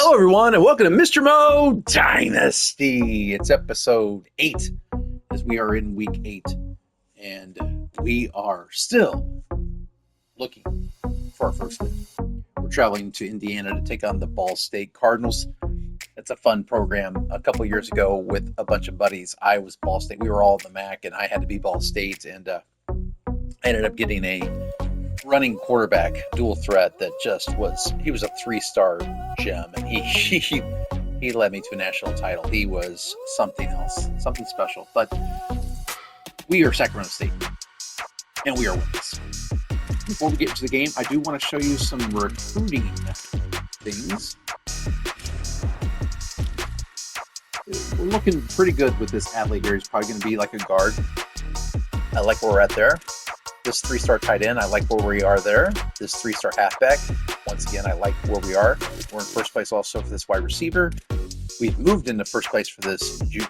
Hello, everyone, and welcome to Mr. Mo Dynasty. It's episode 8, as we are in week 8, and we are still looking for our first win. We're traveling to Indiana to take on the Ball State Cardinals. It's a fun program. A couple years ago, with a bunch of buddies, I was Ball State. We were all in the MAC, and I had to be Ball State, and I ended up getting a running quarterback dual threat that he was a 3-star gem, and he led me to a national title. He was something else, something special. But we are Sacramento State, and we are winners. Before we get into the game, I do want to show you some recruiting things. We're looking pretty good with this athlete here. He's probably going to be like a guard. I like where we're at there. This 3-star tight end, I like where we are there. This 3-star halfback, once again, I like where we are. We're in first place also for this wide receiver. We've moved into first place for this junior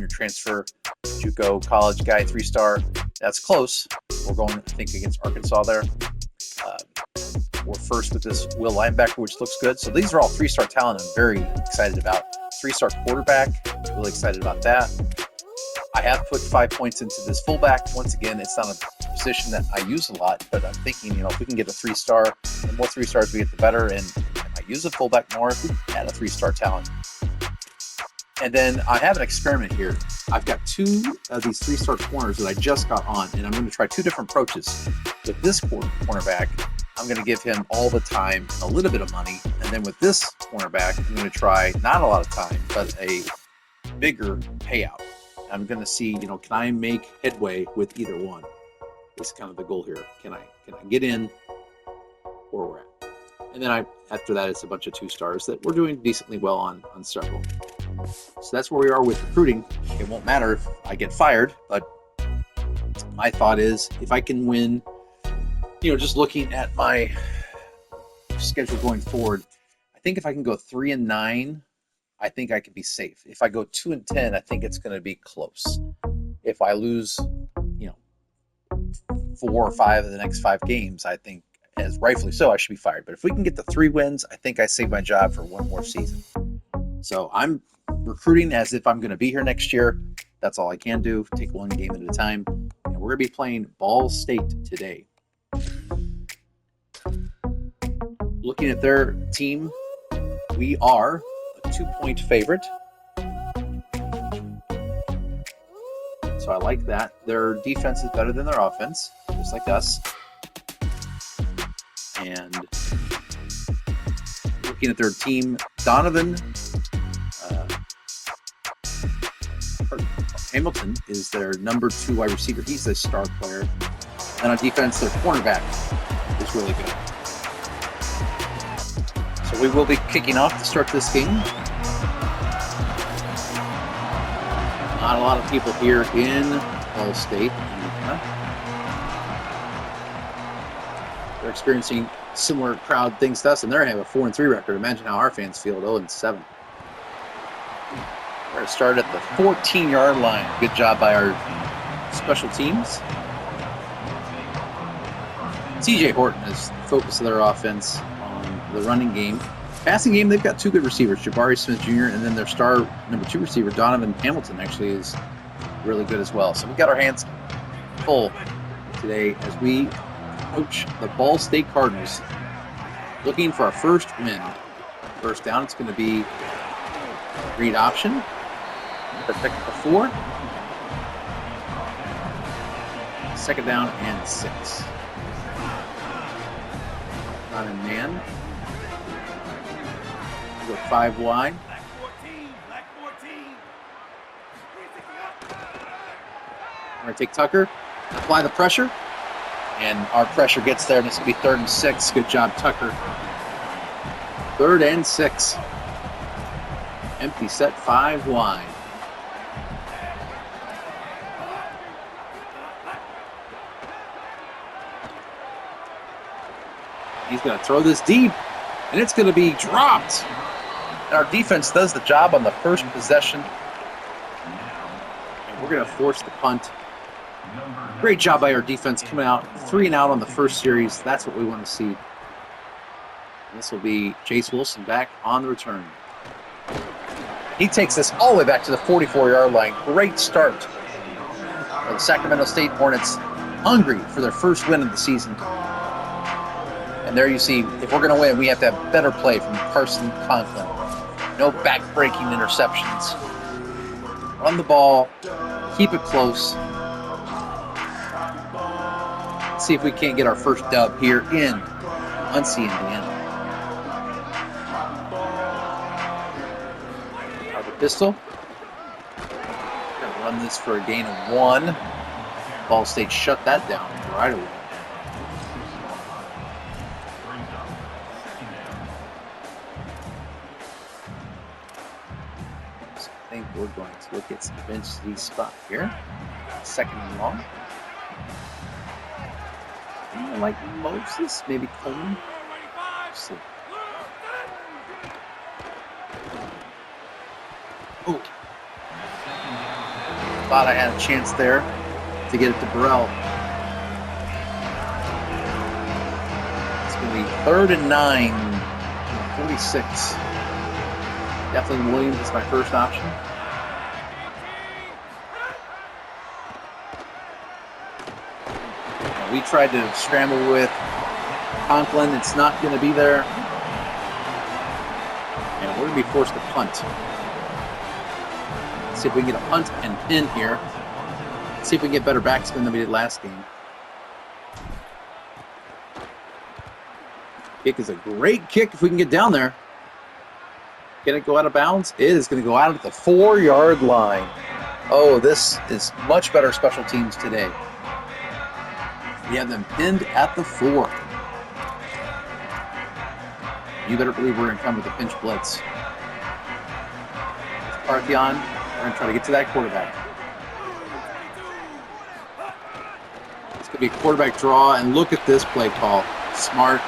transfer, JUCO college guy, 3-star. That's close. We're going, I think, against Arkansas there. We're first with this Will linebacker, which looks good. So these are all 3-star talent I'm very excited about. 3-star quarterback, really excited about that. I have put 5 points into this fullback. Once again, it's not a position that I use a lot, but I'm thinking, if we can get a 3-star, the more 3-stars we get, the better. And I use a fullback more if we add a 3-star talent. And then I have an experiment here. I've got 2 of these 3-star corners that I just got on, and I'm going to try 2 different approaches. With this cornerback, I'm going to give him all the time and a little bit of money. And then with this cornerback, I'm going to try not a lot of time, but a bigger payout. I'm going to see, can I make headway with either one? Is kind of the goal here. Can I get in where we're at? And then after that, it's a bunch of 2-stars that we're doing decently well on several. So that's where we are with recruiting. It won't matter if I get fired, but my thought is if I can win, just looking at my schedule going forward, I think if I can go 3-9, I think I can be safe. If I go 2-10, I think it's going to be close. If I lose, 4 or 5 of the next 5 games, I think, as rightfully so, I should be fired. But if we can get the 3 wins, I think I save my job for one more season. So I'm recruiting as if I'm going to be here next year. That's all I can do. Take one game at a time. And we're going to be playing Ball State today. Looking at their team, we are 2-point favorite. So I like that. Their defense is better than their offense, just like us. And looking at their team, Donovan Hamilton is their number 2 wide receiver. He's a star player. And on defense, their cornerback is really good. So we will be kicking off to start this game. Not a lot of people here in Ball State. They're experiencing similar crowd things to us, and they're going to have a 4-3 record. Imagine how our fans feel at 0-7. We're going to start at the 14-yard line. Good job by our special teams. TJ Horton is the focus of their offense on the running game. Passing game, they've got 2 good receivers, Jabari Smith Jr., and then their star number 2 receiver, Donovan Hamilton, actually is really good as well. So we've got our hands full today as we coach the Ball State Cardinals, looking for our first win. First down, it's going to be read option. Protect before. Second down and 6. Not in man. We'll go 5 wide. We're going to take Tucker, apply the pressure, and our pressure gets there, and it's going to be 3rd and 6. Good job, Tucker. 3rd and 6. Empty set, 5 wide. He's going to throw this deep, and it's going to be dropped. And our defense does the job on the first possession. And we're going to force the punt. Great job by our defense coming out 3 and out on the first series. That's what we want to see. This will be Chase Wilson back on the return. He takes this all the way back to the 44-yard line. Great start. The Sacramento State Hornets hungry for their first win of the season. And there you see, if we're going to win, we have to have better play from Carson Conklin. No back-breaking interceptions. Run the ball. Keep it close. Let's see if we can't get our first dub here in Muncie, Indiana. Out of the pistol. Gonna run this for a gain of 1. Ball State shut that down right away. So I think we're going to look at some density spot here. 2nd and long. Like Moses, maybe Coleman. Let's see. Oh. Thought I had a chance there to get it to Burrell. It's going to be 3rd and 9, 46. Definitely Williams is my first option. We tried to scramble with Conklin. It's not going to be there. And we're going to be forced to punt. Let's see if we can get a punt and pin here. Let's see if we can get better backspin than we did last game. Kick is a great kick if we can get down there. Can it go out of bounds? It is going to go out at the 4-yard line. Oh, this is much better special teams today. We have them pinned at the 4. You better believe we're going to come with a pinch blitz. Parthion, we're going to try to get to that quarterback. It's going to be a quarterback draw, and look at this play call. Smart.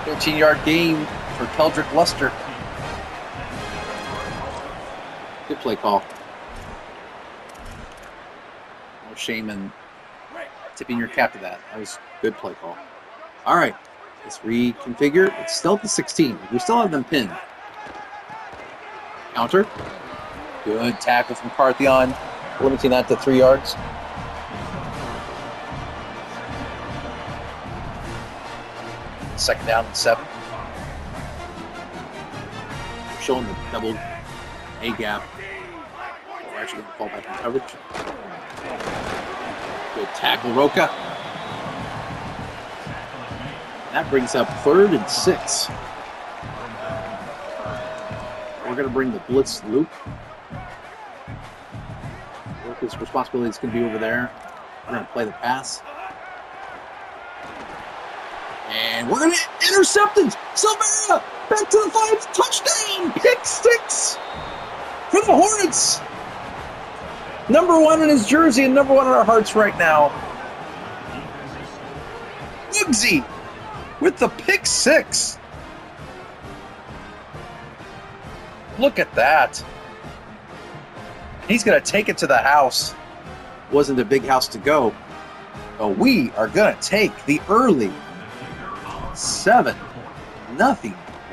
13-yard gain for Keldrick Luster. Good play call. No shame in tipping your cap to that. That was a good play call. All right, let's reconfigure. It's still at the 16. We still have them pinned. Counter. Good tackle from Parthion, limiting that to 3 yards. Second down and 7. We're showing the double A gap. We're actually going to fall back in coverage. Good tackle, Roca. That brings up 3rd and 6. We're going to bring the blitz loop. Roca's responsibility is going to be over there. We're going to play the pass. And we're going to intercept it. Silvera back to the 5. Touchdown. Pick 6 for the Hornets. Number 1 in his jersey and number 1 in our hearts right now. Woodsy with the pick 6. Look at that. He's going to take it to the house. Wasn't a big house to go. But we are going to take the early 7-0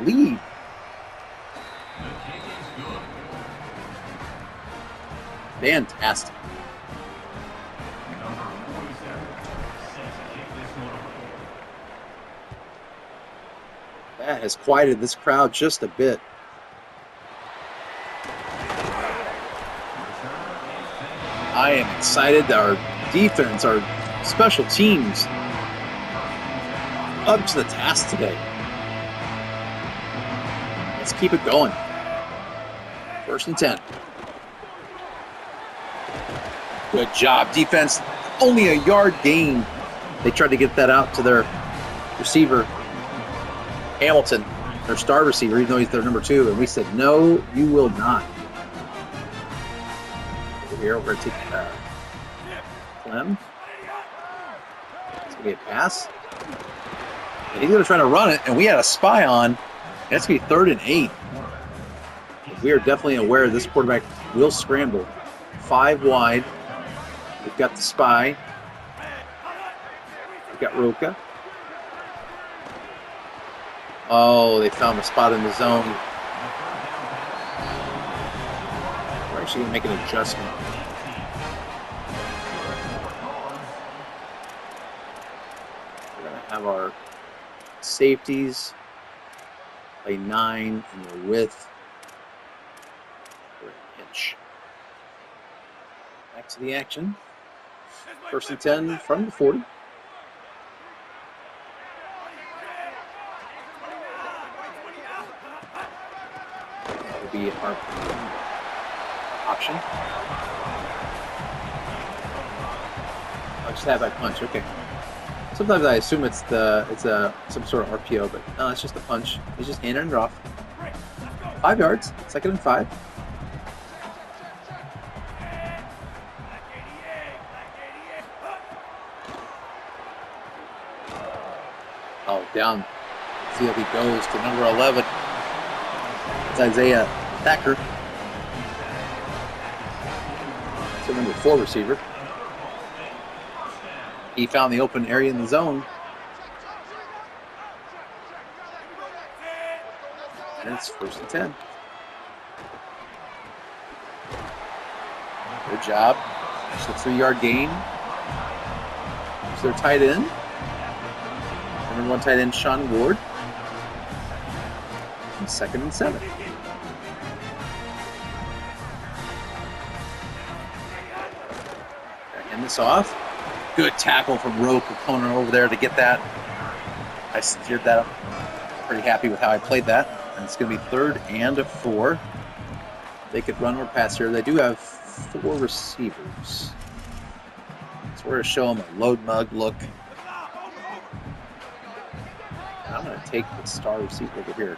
lead. Fantastic. That has quieted this crowd just a bit. I am excited that our defense, our special teams, up to the task today. Let's keep it going. 1st and 10. Good job, defense. Only a yard gain. They tried to get that out to their receiver, Hamilton, their star receiver, even though he's their number 2. And we said, no, you will not. Over here, we're going to take Clem. It's going to be a pass. And he's going to try to run it, and we had a spy on. That's going to be 3rd and 8. We are definitely aware this quarterback will scramble. 5 wide. We've got the spy. We've got Roca. Oh, they found a spot in the zone. We're actually going to make an adjustment. We're going to have our safeties play 9 in their width for an inch. Back to the action. 1st and 10 from the 40. That would be our option. I'll just have that punch. Okay. Sometimes I assume it's some sort of RPO, but no, it's just a punch. He's just handing it off. 5 yards. 2nd and 5. Oh, down. Field he goes to number 11. It's Isaiah Thacker. So number 4 receiver. He found the open area in the zone. And it's 1st and 10. Good job. Just a 3-yard gain. So they're tight end. Number 1 tight end, Sean Ward. And 2nd and 7. End this off. Good tackle from Roque coming over there to get that. I steered that up. Pretty happy with how I played that. And it's going to be 3rd and 4. They could run or pass here. They do have 4 receivers. So we're going to show them a load mug look. And I'm going to take the star receiver over here.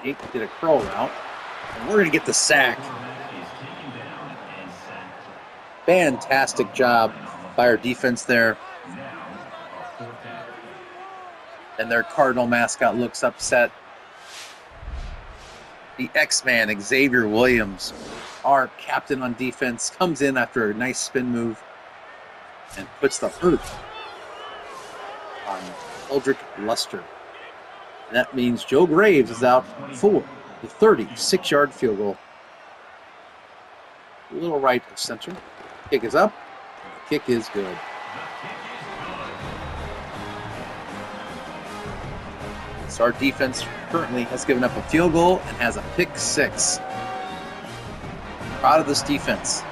He did a curl route, and we're going to get the sack. Fantastic job by our defense there. And their Cardinal mascot looks upset. The X-Man, Xavier Williams, our captain on defense, comes in after a nice spin move and puts the hurt on Eldrick Luster. And that means Joe Graves is out for the 36-yard field goal. A little right of center. Kick is up. And the kick is good. So our defense currently has given up a field goal and has a pick 6. Proud of this defense.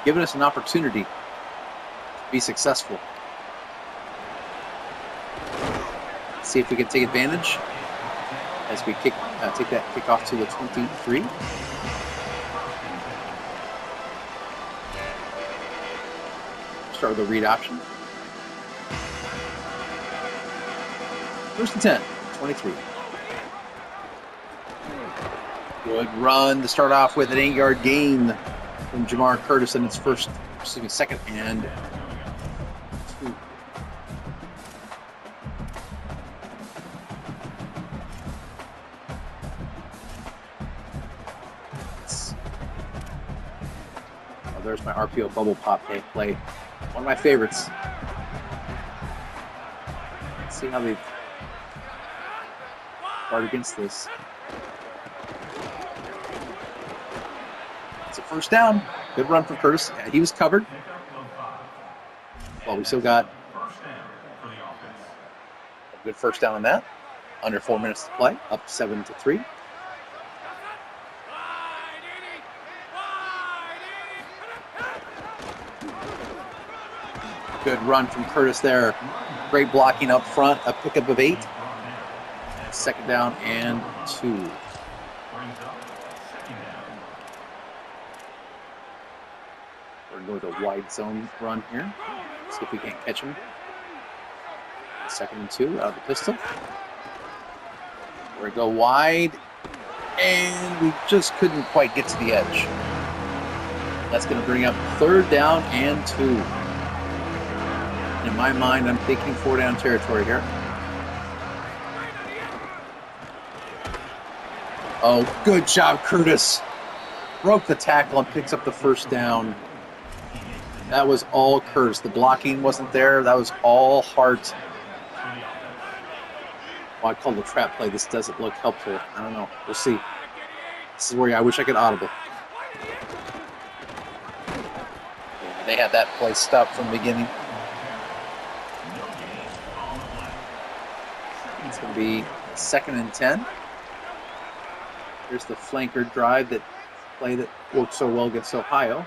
Giving us an opportunity to be successful. See if we can take advantage as we take that kickoff to the 23. Start with the read option. 1st and 10, 23. Good run to start off with an 8-yard gain from Jamar Curtis in its 2nd and 2. There's my RPO bubble pop play. One of my favorites. Let's see how they guard against this. It's a 1st down. Good run for Curtis. Yeah, he was covered. Well, we still got a good 1st down on that. Under 4 minutes to play. Up 7-3. Good run from Curtis there. Great blocking up front. A pickup of 8. 2nd down and 2. We're going to go with a wide zone run here. See if we can't catch him. 2nd and 2 out of the pistol. We're going to go wide. And we just couldn't quite get to the edge. That's going to bring up 3rd down and 2. In my mind, I'm thinking 4-down territory here. Oh, good job, Curtis. broke the tackle and picks up the first down. That was all Curtis. The blocking wasn't there. That was all Hart. Well, I call it a trap play. This doesn't look helpful. I don't know. We'll see. This is where I wish I could audible. They had that play stopped from the beginning. It's going to be 2nd and 10. Here's the flanker drive play that worked so well against Ohio.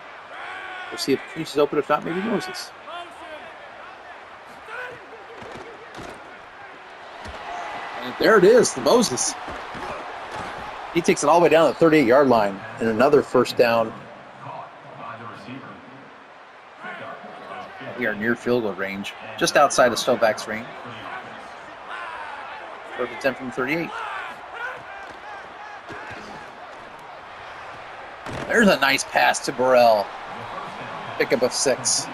We'll see if Finch is open. If not, maybe Moses. And there it is, the Moses. He takes it all the way down to the 38-yard line and another first down. We are near field goal range, just outside of Stovak's range. 3rd and 10 from 38. There's a nice pass to Burrell. Pickup of 6.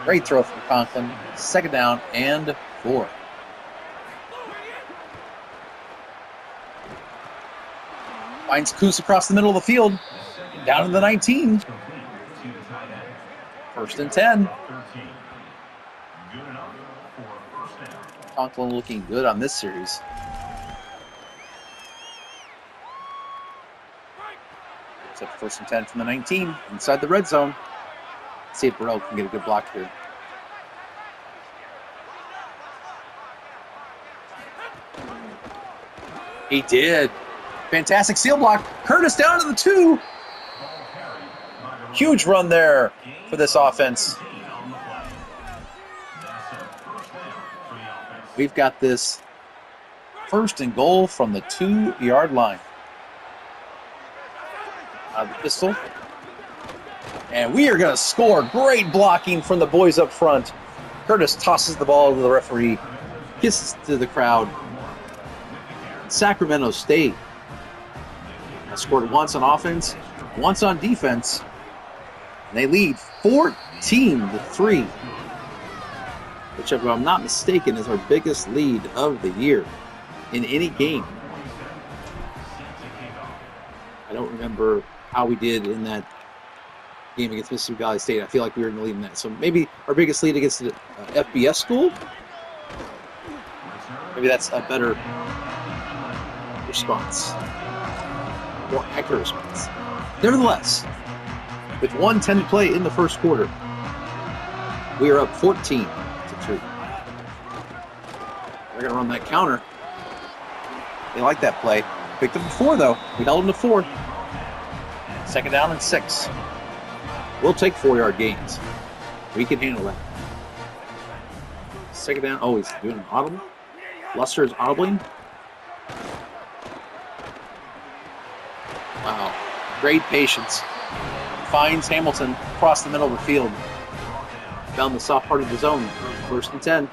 Great throw from Conklin. 2nd down and 4. Finds Coos across the middle of the field. Down to the 19. 1st and 10. Conklin looking good on this series. Except 1st and 10 from the 19. Inside the red zone. Let's see if Burrell can get a good block here. He did. Fantastic seal block. Curtis down to the 2. Huge run there for this offense. We've got this 1st and goal from the 2-yard line. Out of the pistol. And we are going to score. Great blocking from the boys up front. Curtis tosses the ball to the referee. Kisses to the crowd. Sacramento State has scored once on offense, once on defense. And they lead 14-3. Which, if I'm not mistaken, is our biggest lead of the year in any game. I don't remember how we did in that game against Mississippi Valley State. I feel like we were in the lead in that. So maybe our biggest lead against the FBS school? Maybe that's a better response. More accurate response. Nevertheless, with 1:10 to play in the first quarter, we are up 14-3. They're going to run that counter. They like that play. Picked up the 4, though. We held them to 4. 2nd down and 6. We'll take 4-yard gains. We can handle that. 2nd down. Oh, he's doing an audible. Luster is audibling. Wow. Great patience. Finds Hamilton across the middle of the field. Down the soft part of the zone. 1st and 10.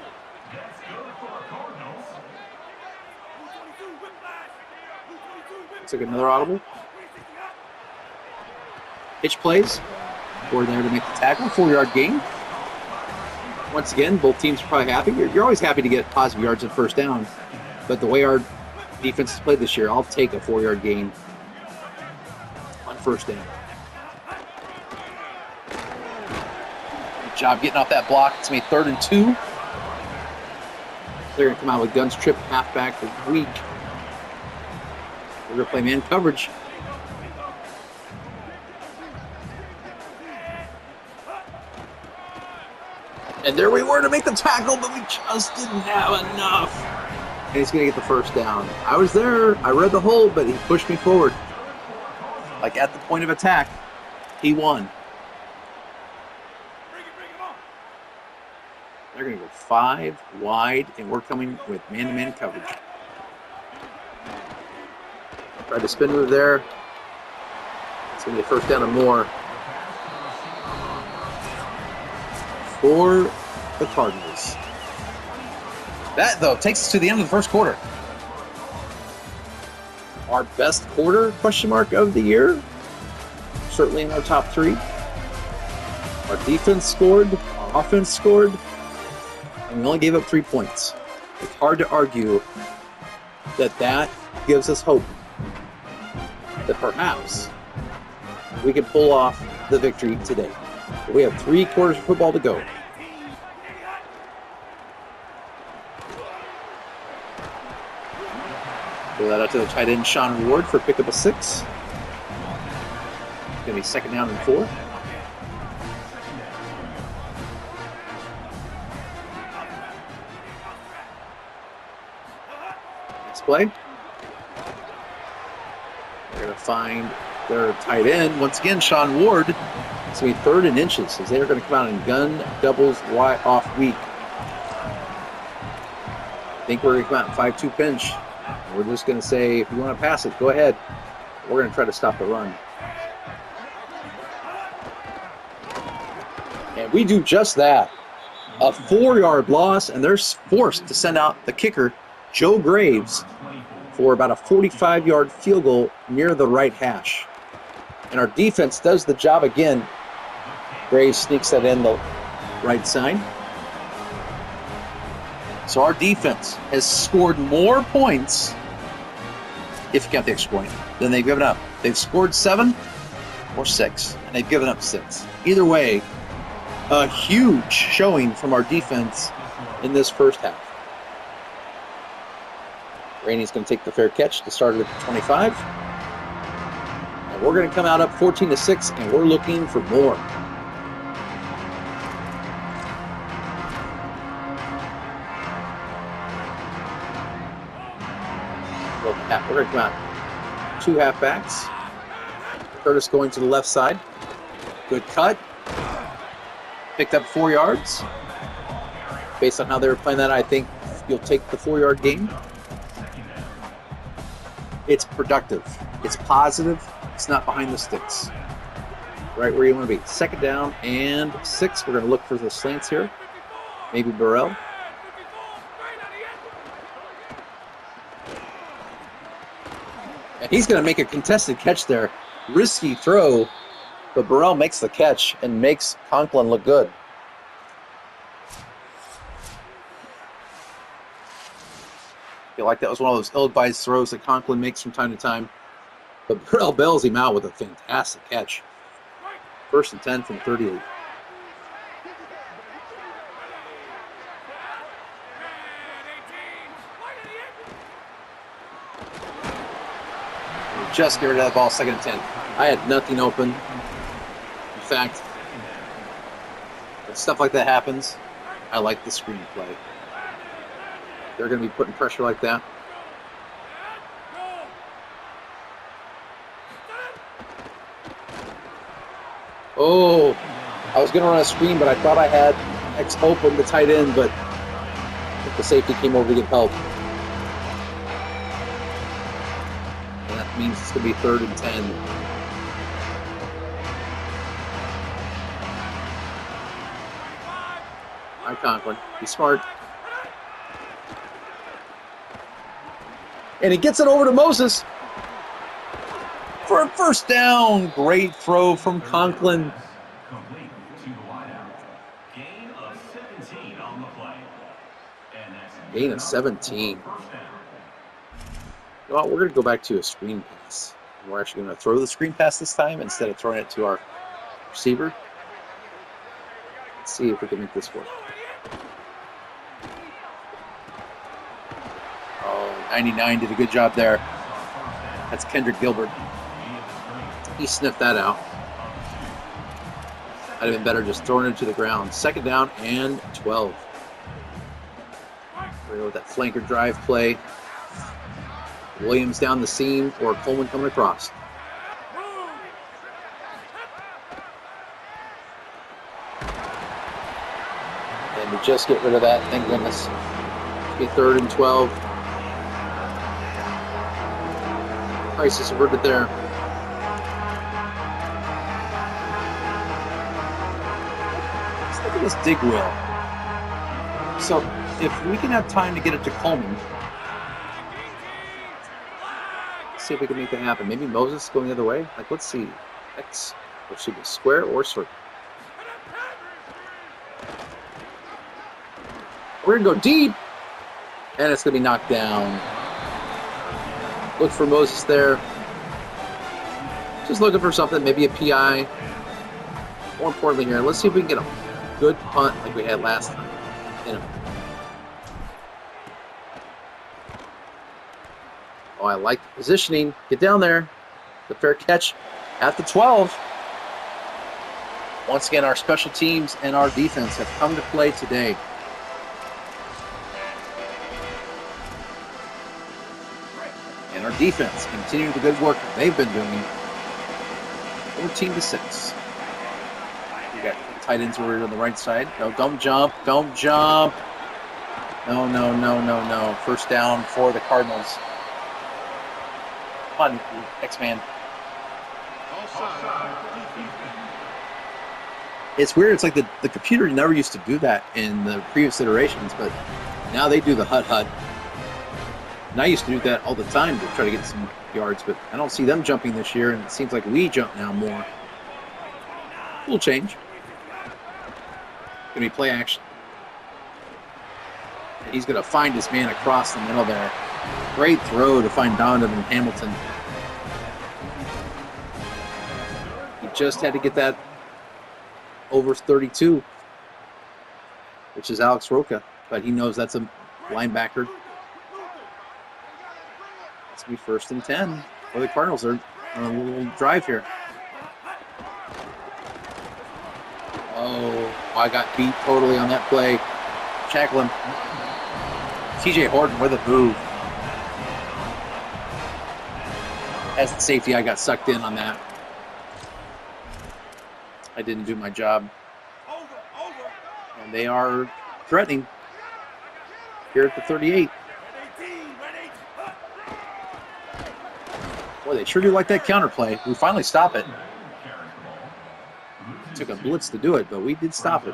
Took another audible. Hitch plays. 4 there to make the tackle. 4-yard gain. Once again, both teams are probably happy. You're always happy to get positive yards in 1st down. But the way our defense has played this year, I'll take a 4-yard gain on 1st down. Good job getting off that block. It's going to be 3rd and 2. They're going to come out with guns trip, halfback, weak. We're going to play man coverage. And there we were to make the tackle, but we just didn't have enough. And he's going to get the 1st down. I was there. I read the hold, but he pushed me forward. Like at the point of attack, he won. They're going to go 5 wide, and we're coming with man-to-man coverage. Tried to spin move there. It's going to be a 1st down and more for the Cardinals. That, though, takes us to the end of the 1st quarter. Our best quarter, question mark, of the year. Certainly in our top 3. Our defense scored. Our offense scored. And we only gave up 3 points. It's hard to argue that gives us hope that perhaps we can pull off the victory today. We have 3 quarters of football to go. Throw that out to the tight end, Sean Ward, for pickup of 6. Going to be 2nd down and 4. Next play. They're going to find their tight end. Once again, Sean Ward. It's going to be 3rd and inches as they are going to come out and gun doubles wide off weak. I think we're going to come out in 5-2 pinch. We're just going to say, if you want to pass it, go ahead. We're going to try to stop the run. And we do just that. A 4-yard loss, and they're forced to send out the kicker, Joe Graves, for about a 45-yard field goal near the right hash. And our defense does the job again. Graves sneaks that in the right side. So our defense has scored more points, if you count the extra point, than they've given up. They've scored 7 or 6, and they've given up 6. Either way, a huge showing from our defense in this first half. Rainey's going to take the fair catch to start it at the 25. And we're going to come out up 14-6, and we're looking for more. We're going to come out 2 halfbacks. Curtis going to the left side. Good cut. Picked up 4 yards. Based on how they were playing that, I think you'll take the 4-yard gain. It's productive. It's positive. It's not behind the sticks. Right where you want to be. 2nd down and 6. We're going to look for the slants here. Maybe Burrell. And he's going to make a contested catch there. Risky throw, but Burrell makes the catch and makes Conklin look good. I feel like that was one of those ill-advised throws that Conklin makes from time to time. But Burrell bails him out with a fantastic catch. 1st and 10 from 38. Just get rid of that ball, 2nd and 10. I had nothing open. In fact, when stuff like that happens, I like the screen play. They're going to be putting pressure like that. Oh, I was going to run a screen, but I thought I had X open, the tight end, but the safety came over to get help. Means it's going to be 3rd and 10. All right, Conklin, be smart. And he gets it over to Moses for a 1st down. Great throw from Conklin. Gain of 17. Well, we're going to go back to a screen pass. We're actually going to throw the screen pass this time instead of throwing it to our receiver. Let's see if we can make this work. Oh, 99 did a good job there. That's Kendrick Gilbert. He sniffed that out. I'd have been better just throwing it to the ground. 2nd down and 12. We're going to go with that flanker drive play. Williams down the seam or Coleman coming across. And we just get rid of that, thank goodness. It'll be 3rd and 12. Crisis averted there. Let's look at this dig wheel. So if we can have time to get it to Coleman, see if we can make that happen. Maybe Moses going the other way. Like, let's see. X, or should be square or circle. We're going to go deep, and it's going to be knocked down. Look for Moses there. Just looking for something, maybe a PI. More importantly here, let's see if we can get a good punt like we had last time. Oh, I like the positioning. Get down there. The fair catch at the 12. Once again, our special teams and our defense have come to play today. And our defense continuing the good work that they've been doing. 14-6. We got tight ends over on the right side. No, don't jump. Don't jump. No. First down for the Cardinals. Come on, X-Man. It's weird. It's like the computer never used to do that in the previous iterations, but now they do the hut. And I used to do that all the time to try to get some yards, but I don't see them jumping this year, and it seems like we jump now more. A little change. Going to be play action. And he's going to find his man across the middle there. Great throw to find Donovan Hamilton. He just had to get that over 32, which is Alex Roca, but he knows that's a linebacker. It's going to be 1st and 10 for the Cardinals. They're on a little drive here. Oh, I got beat totally on that play. Shacklin. TJ Horton with a move. As the safety, I got sucked in on that. I didn't do my job. And they are threatening here at the 38. Boy, they sure do like that counterplay. We finally stop it. It took a blitz to do it, but we did stop it.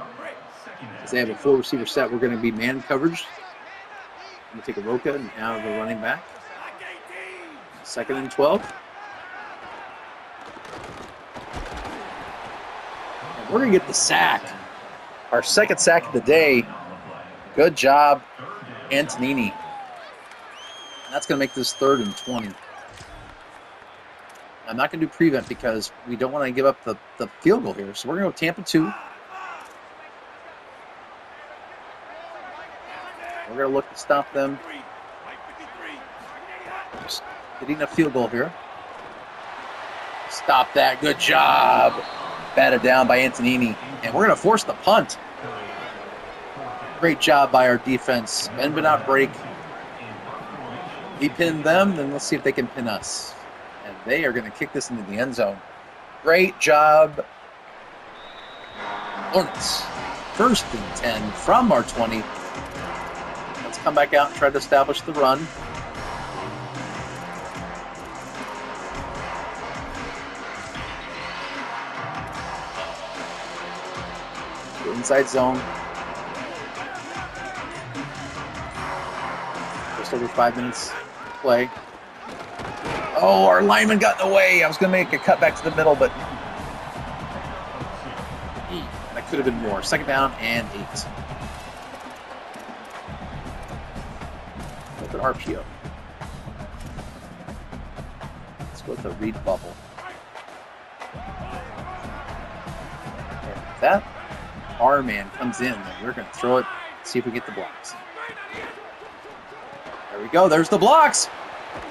As they have a 4-receiver set, we're going to be man coverage. I'm going to take a Roca and have the running back. 2nd and 12. We're going to get the sack. Our 2nd sack of the day. Good job, Antonini. That's going to make this 3rd and 20. I'm not going to do prevent because we don't want to give up the field goal here. So we're going to go Tampa 2. We're going to look to stop them. Just getting a field goal here. Stop that. Good job. Batted down by Antonini. And we're going to force the punt. Great job by our defense. Bend but not break. We pinned them, then let's see if they can pin us. And they are going to kick this into the end zone. Great job. Hornets. 1st and 10 from our 20. Let's come back out and try to establish the run. Inside zone. Just over 5 minutes to play. Oh, our lineman got in the way. I was going to make a cut back to the middle, but that could have been more. 2nd down and 8. With an RPO. Let's go with the read bubble. And with that, our man comes in, and we're going to throw it, see if we get the blocks. There we go. There's the blocks.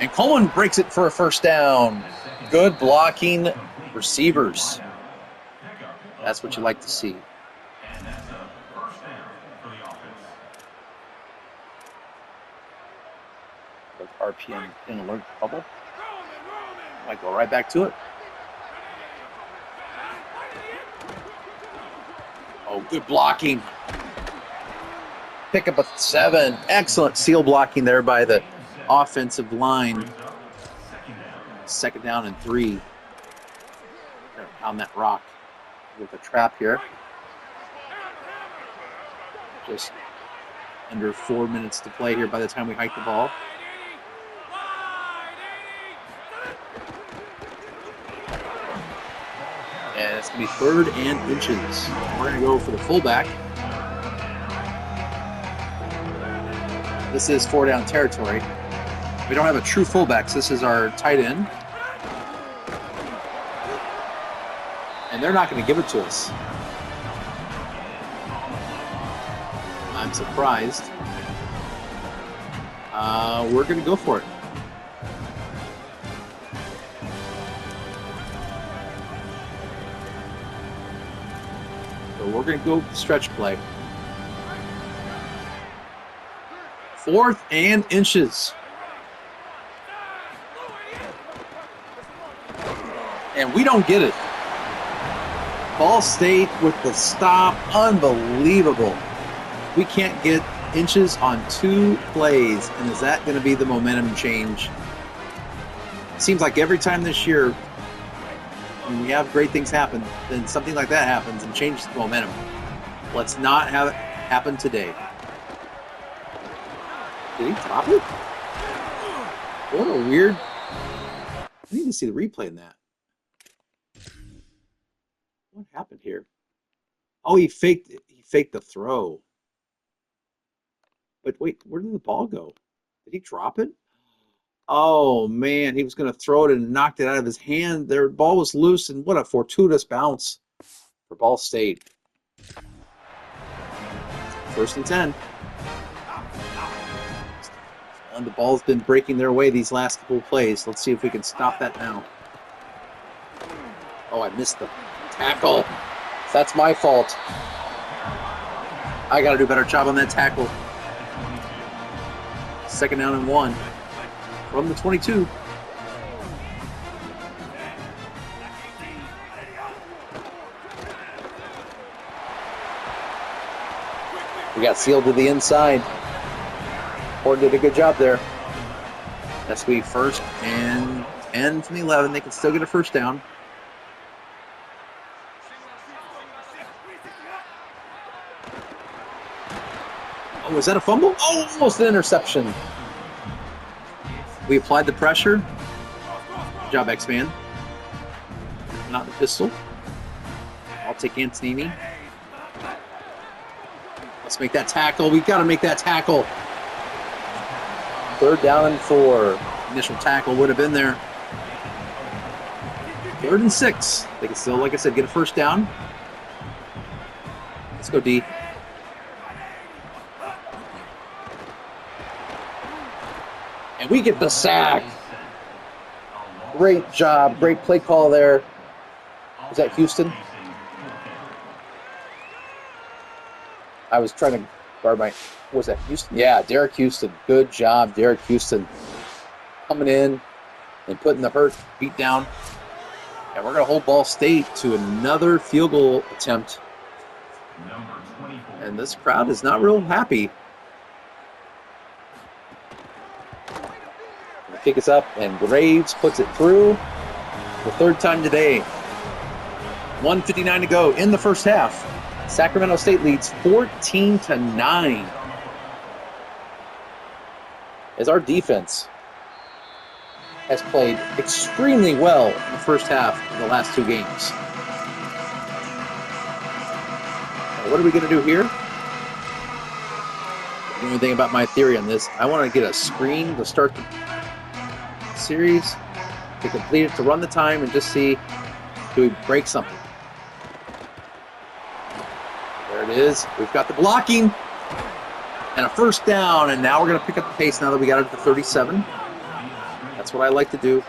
And Coleman breaks it for a 1st down. Good blocking receivers. That's what you like to see. With RPM in alert bubble. Might go right back to it. Oh, good blocking. Pick up a 7. Excellent seal blocking there by the offensive line. 2nd down and 3. On that rock with a trap here. Just under 4 minutes to play here by the time we hike the ball. And it's going to be 3rd and inches. We're going to go for the fullback. This is 4 down territory. We don't have a true fullback, so this is our tight end. And they're not going to give it to us. I'm surprised. We're going to go for it. So we're going to go stretch play. 4th and inches. And we don't get it. Ball State with the stop. Unbelievable. We can't get inches on 2 plays. And is that going to be the momentum change? Seems like every time this year when we have great things happen, then something like that happens and changes the momentum. Let's not have it happen today. Did he drop it? What a weird... I need to see the replay in that. What happened here? Oh, he faked it. He faked the throw. But wait, where did the ball go? Did he drop it? Oh, man. He was going to throw it and knocked it out of his hand. Their ball was loose, and what a fortuitous bounce for Ball State. 1st and 10. And the ball's been breaking their way these last couple of plays. Let's see if we can stop that now. Oh, I missed the tackle. That's my fault. I got to do a better job on that tackle. 2nd down and 1 from the 22. We got sealed to the inside. Ford did a good job there. That's going to be 1st and 10 from the 11. They can still get a 1st down. Oh, was that a fumble? Oh, almost an interception. We applied the pressure. Good job, X-Man. Not the pistol. I'll take Antonini. Let's make that tackle. We've got to make that tackle. 3rd down and 4. Initial tackle would have been there. 3rd and 6. They can still, like I said, get a 1st down. Let's go D. And we get the sack. Great job. Great play call there. Was that Houston? I was trying to guard my... Was that Houston? Yeah, Derek Houston. Good job, Derek Houston. Coming in and putting the hurt beat down. And we're going to hold Ball State to another field goal attempt. And this crowd is not real happy. Kick us up, and Graves puts it through the 3rd time today. 1:59 to go in the 1st half. Sacramento State leads 14-9. As our defense has played extremely well in the 1st half of the last 2 games. Now, what are we going to do here? The only thing about my theory on this, I want to get a screen to start the series, to complete it, to run the time, and just see, do we break something? There it is. We've got the blocking and a 1st down, and now we're going to pick up the pace now that we got it to 37. That's what I like to do.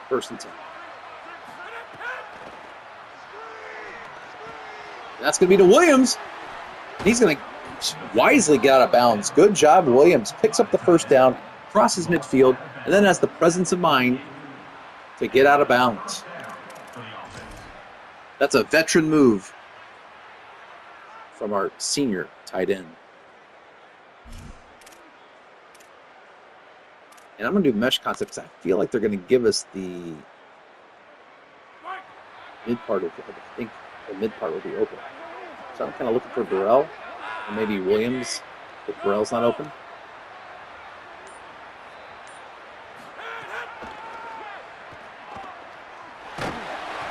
First and 10. That's going to be to Williams. He's going to wisely get out of bounds. Good job, Williams. Picks up the 1st down, crosses midfield, and then has the presence of mind to get out of bounds. That's a veteran move from our senior tight end. And I'm going to do mesh concepts. I feel like they're going to give us the mid part of it. I think the mid part will be open. So I'm kind of looking for Burrell. Or maybe Williams, if Burrell's not open.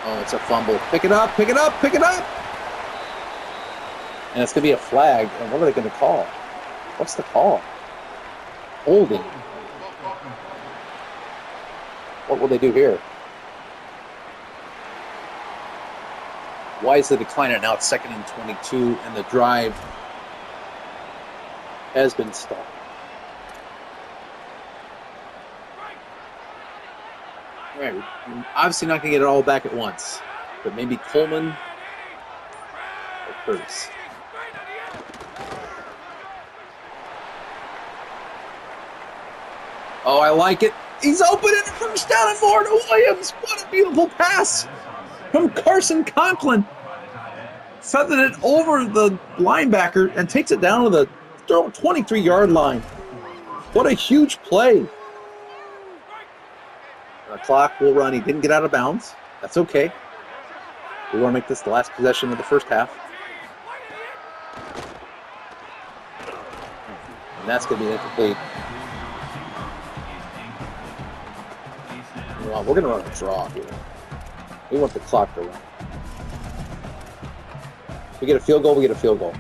Oh, it's a fumble. Pick it up, pick it up, pick it up! And it's going to be a flag. And what are they going to call? What's the call? Holding. What will they do here? Why is the decliner? Now it's 2nd and 22, and the drive has been stopped. All right, we're obviously not going to get it all back at once, but maybe Coleman or Curtis. Oh, I like it. He's open and first down and Florida Williams. What a beautiful pass from Carson Conklin. Feathered it over the linebacker and takes it down to the 23-yard line. What a huge play. The clock will run. He didn't get out of bounds. That's okay. We want to make this the last possession of the first half. And that's going to be incomplete. We're going to run a draw here. We want the clock to run. If we get a field goal, we get a field goal.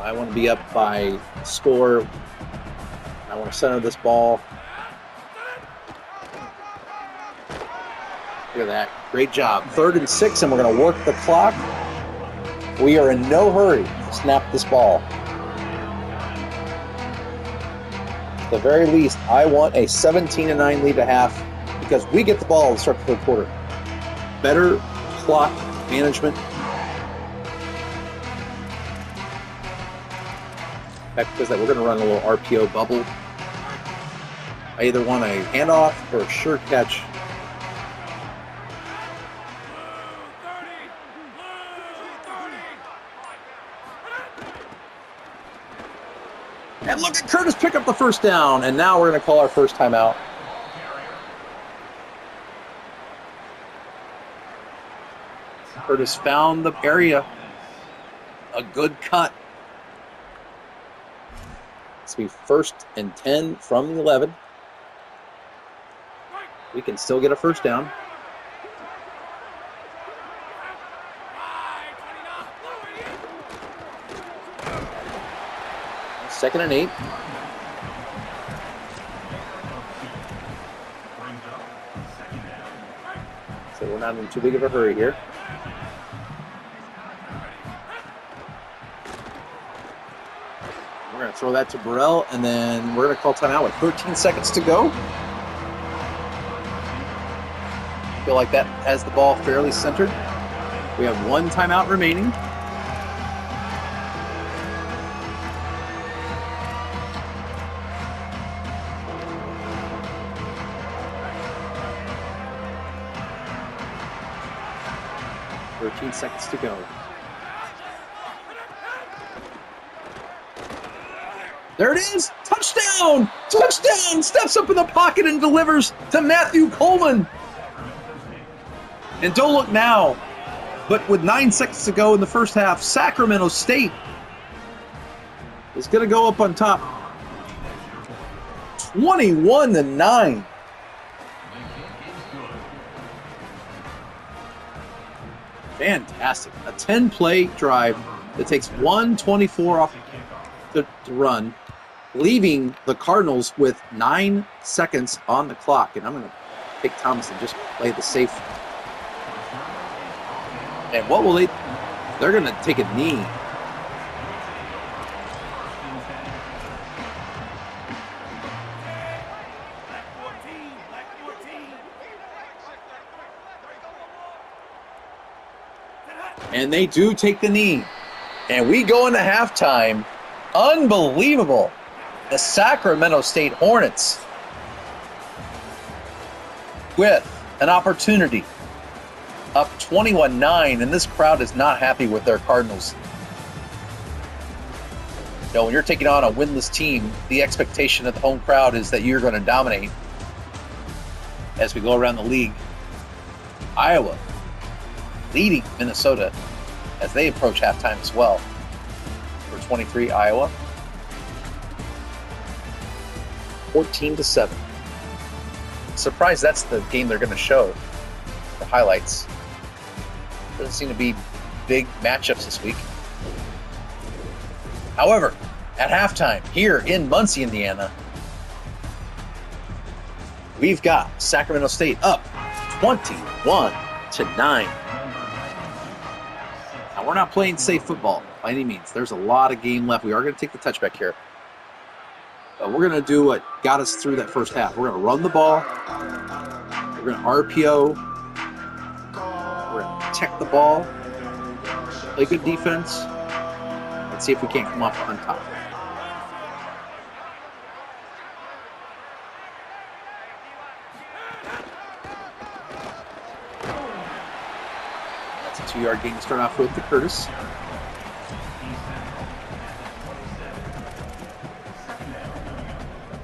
I want to be up by score. I want to center this ball. Look at that. Great job. 3rd and 6, and we're going to work the clock. We are in no hurry to snap this ball. At the very least, I want a 17-9 lead at half because we get the ball to start the 3rd quarter. Better clock management. Back because that we're going to run a little RPO bubble. I either want a handoff or a sure catch. And look at Curtis pick up the first down. And now we're going to call our first timeout. Curtis found the area. A good cut. It's going to be 1st and 10 from the 11. We can still get a first down. Second and 8. So we're not in too big of a hurry here. We're going to throw that to Burrell, and then we're going to call timeout with 13 seconds to go. I feel like that has the ball fairly centered. We have 1 timeout remaining. Seconds to go. There it is! Touchdown! Touchdown! Steps up in the pocket and delivers to Matthew Coleman. And don't look now, but with 9 seconds to go in the first half, Sacramento State is going to go up on top. 21-9. Fantastic. A 10-play drive that takes 1:24 off to run, leaving the Cardinals with 9 seconds on the clock. And I'm going to take Thomas and just play the safe. And what will they? They're going to take a knee. And they do take the knee. And we go into halftime. Unbelievable. The Sacramento State Hornets with an opportunity up 21-9. And this crowd is not happy with their Cardinals. You know, when you're taking on a winless team, the expectation of the home crowd is that you're going to dominate as we go around the league. Iowa leading Minnesota as they approach halftime as well. For 23, Iowa. 14-7. Surprised that's the game they're going to show. The highlights. Doesn't seem to be big matchups this week. However, at halftime here in Muncie, Indiana, we've got Sacramento State up 21-9. Now, we're not playing safe football by any means. There's a lot of game left. We are going to take the touchback here. But we're going to do what got us through that first half. We're going to run the ball. We're going to RPO. We're going to protect the ball. Play good defense. Let's see if we can't come off on top. That's a 2-yard gain to start off with to Curtis.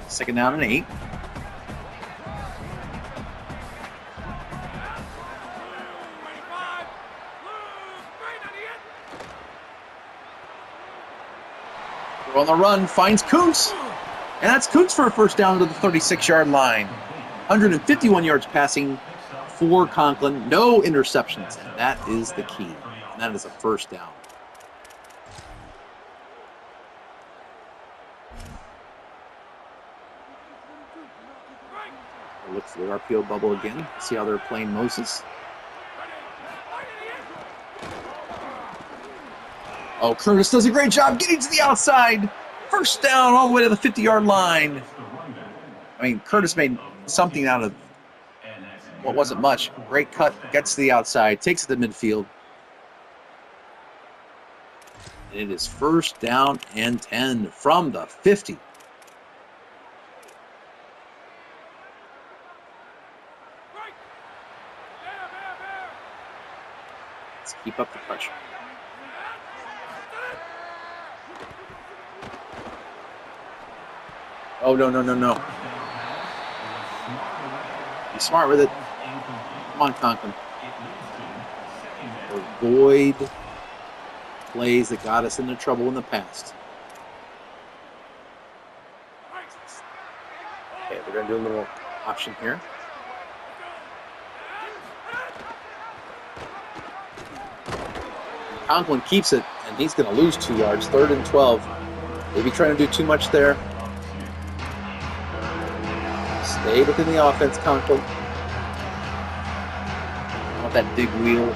Second down and 8. We're on the run, finds Kuntz. And that's Kuntz for a first down to the 36-yard line. 151 yards passing for Conklin. No interceptions, and that is the key. And that is a first down. Look for the RPO bubble again. See how they're playing Moses. Oh, Curtis does a great job getting to the outside. First down all the way to the 50-yard line. I mean, Curtis made something out of what wasn't much. Great cut, gets to the outside, takes it to midfield. And it is first down and 10 from the 50. Let's keep up the pressure. Oh, no. Be smart with it. Come on, Conklin. Avoid plays that got us into trouble in the past. Okay, we're going to do a little option here. Conklin keeps it, and he's going to lose 2 yards. 3rd and 12. Maybe trying to do too much there. Stay within the offense, Conklin. Want that big wheel.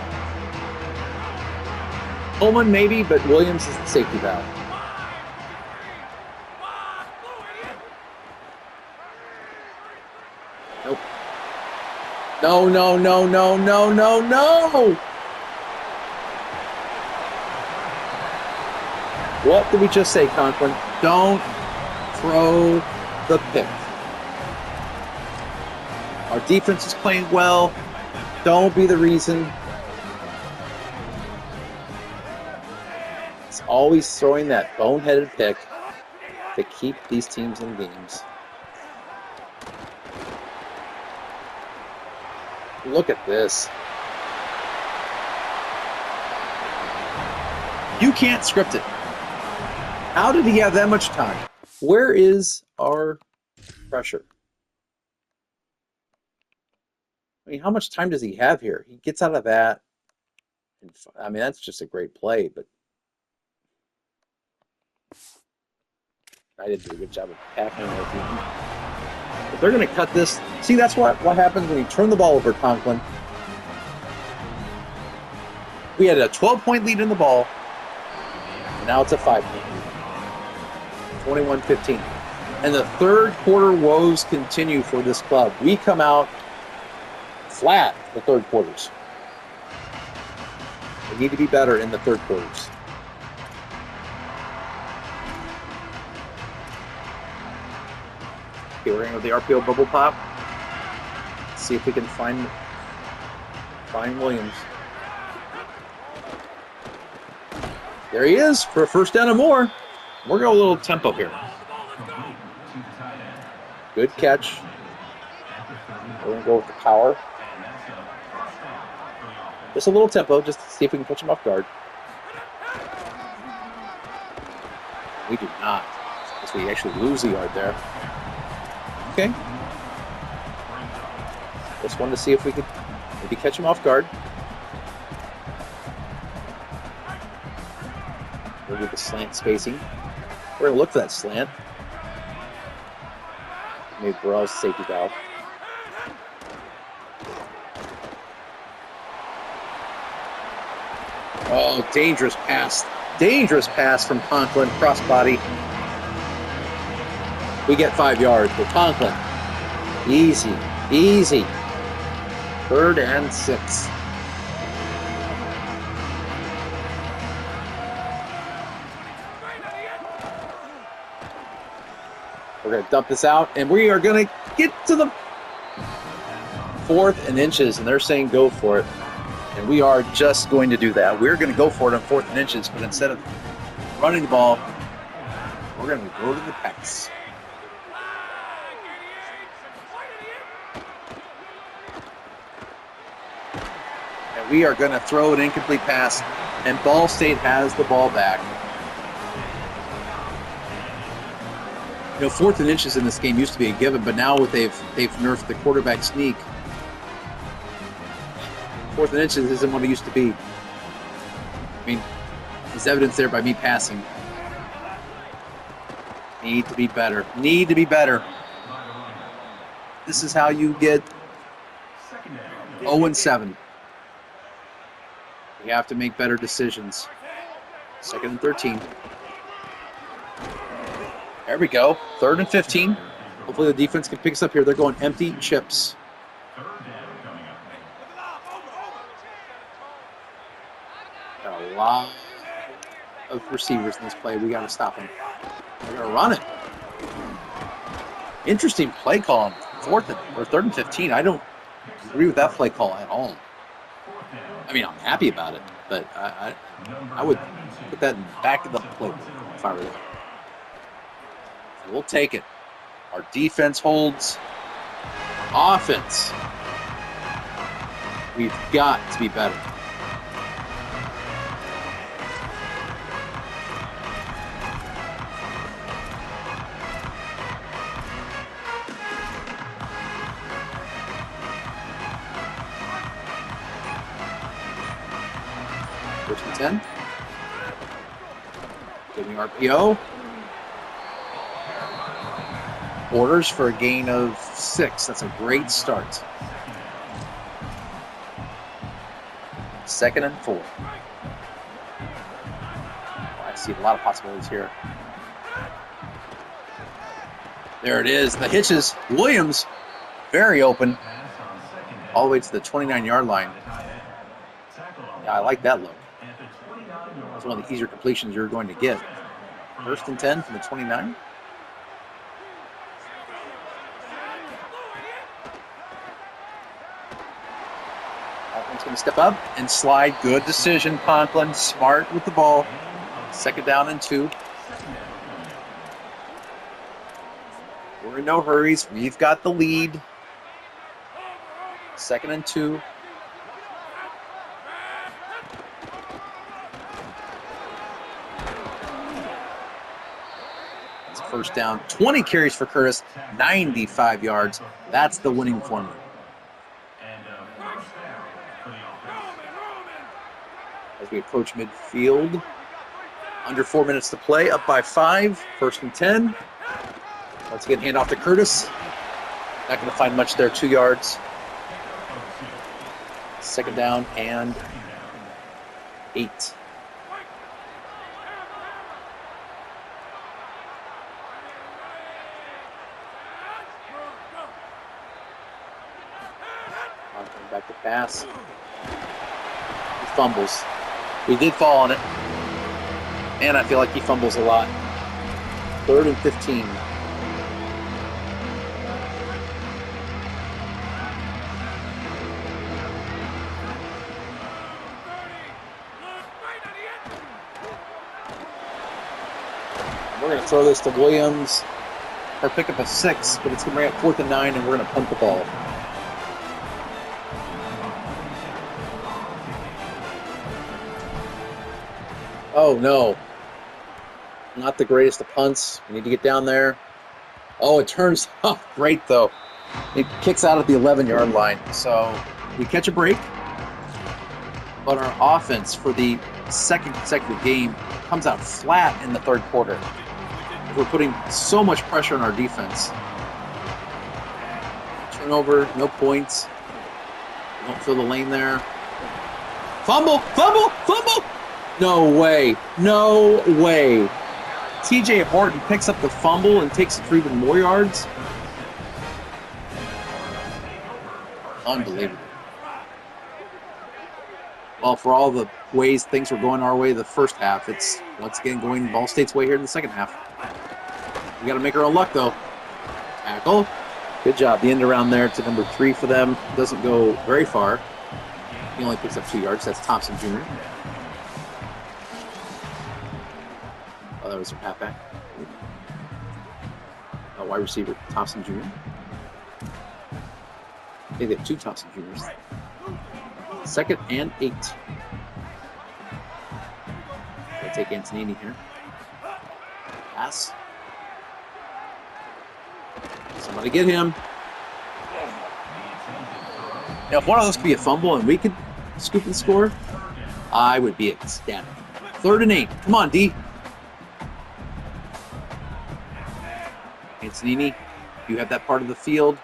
Coleman maybe, but Williams is the safety valve. Nope. No. What did we just say, Conklin? Don't throw the pick. Our defense is playing well. Don't be the reason. It's always throwing that boneheaded pick to keep these teams in games. Look at this. You can't script it. How did he have that much time? Where is our pressure? I mean, how much time does he have here? He gets out of that. I mean, that's just a great play, but I did do a good job of packing everything. If they're going to cut this, see, that's what happens when you turn the ball over, Conklin. We had a 12-point lead in the ball, and now it's a 5-point lead. 21-15. And the third quarter woes continue for this club. We come out flat the third quarters. We need to be better in the third quarters. Okay, we're going to go with the RPO bubble pop. See if we can find Williams. There he is for a first down and more. We're going a little tempo here. Good catch. We're going to go with the power. Just a little tempo, just to see if we can catch him off guard. We do not. So we actually lose a yard there. Okay. Just wanted to see if we could maybe catch him off guard. with the slant spacing. We're going to look for that slant. Maybe Burrell's safety valve. Oh, dangerous pass. Dangerous pass from Conklin, crossbody. We get 5 yards with Conklin. Easy, easy. 3rd and 6. We're going to dump this out, and we are going to get to the 4th and inches, and they're saying go for it. And we are just going to do that. We're going to go for it on 4th and inches, but instead of running the ball, we're going to go to the pass. And we are going to throw an incomplete pass, and Ball State has the ball back. 4th and inches in this game used to be a given, but now they've nerfed the quarterback sneak. 4th and inches isn't what it used to be. I mean, there's evidence there by me passing. Need to be better. Need to be better. This is how you get 0-7. You have to make better decisions. 2nd and 13. There we go. 3rd and 15. Hopefully the defense can pick us up here. They're going empty chips. Got a lot of receivers in this play. We got to stop them. We're going to run it. Interesting play call on 3rd and 15. I don't agree with that play call at all. I mean, I'm happy about it, but I would put that in the back of the playbook if I were there. And we'll take it. Our defense holds. Offense. We've got to be better. First and 10. Giving RPO. Orders for a gain of 6. That's a great start. 2nd and 4. I see a lot of possibilities here. There it is. The hitches. Williams, very open. All the way to the 29-yard line. Yeah, I like that look. That's one of the easier completions you're going to get. 1st and 10 from the 29. Conklin's going to step up and slide. Good decision, Conklin. Smart with the ball. 2nd down and 2. We're in no hurries. We've got the lead. 2nd and 2. It's 1st down. 20 carries for Curtis. 95 yards. That's the winning formula. As we approach midfield. Under 4 minutes to play. Up by 5. 1st and 10. Once again, hand off to Curtis. Not going to find much there. 2 yards. 2nd down and 8. Back to pass. He fumbles. We did fall on it. And I feel like he fumbles a lot. 3rd and 15. We're going to throw this to Williams. Or pick up a 6, but it's going to bring up 4th and 9, and we're going to punt the ball. Oh, no. Not the greatest of punts. We need to get down there. Oh, it turns off great, though. It kicks out at the 11-yard line. So we catch a break. But our offense for the second consecutive game, comes out flat in the third quarter. We're putting so much pressure on our defense. Turnover, no points. Don't fill the lane there. Fumble, fumble, fumble! No way, no way. TJ Horton picks up the fumble and takes it for even more yards. Unbelievable. Well, for all the ways things were going our way the first half, it's once again going Ball State's way here in the second half. We got to make our own luck, though. Tackle. Good job. The end around there to number 3 for them. Doesn't go very far. He only picks up 2 yards. That's Thompson Jr. Oh, that was their halfback. Wide receiver, Thompson Jr. Okay, they have 2 Thompson Juniors. 2nd and 8. We'll take Antonini here. Pass. Somebody get him. Now, if one of those could be a fumble and we could scoop and score, I would be ecstatic. 3rd and 8. Come on, D. Antonini, you have that part of the field.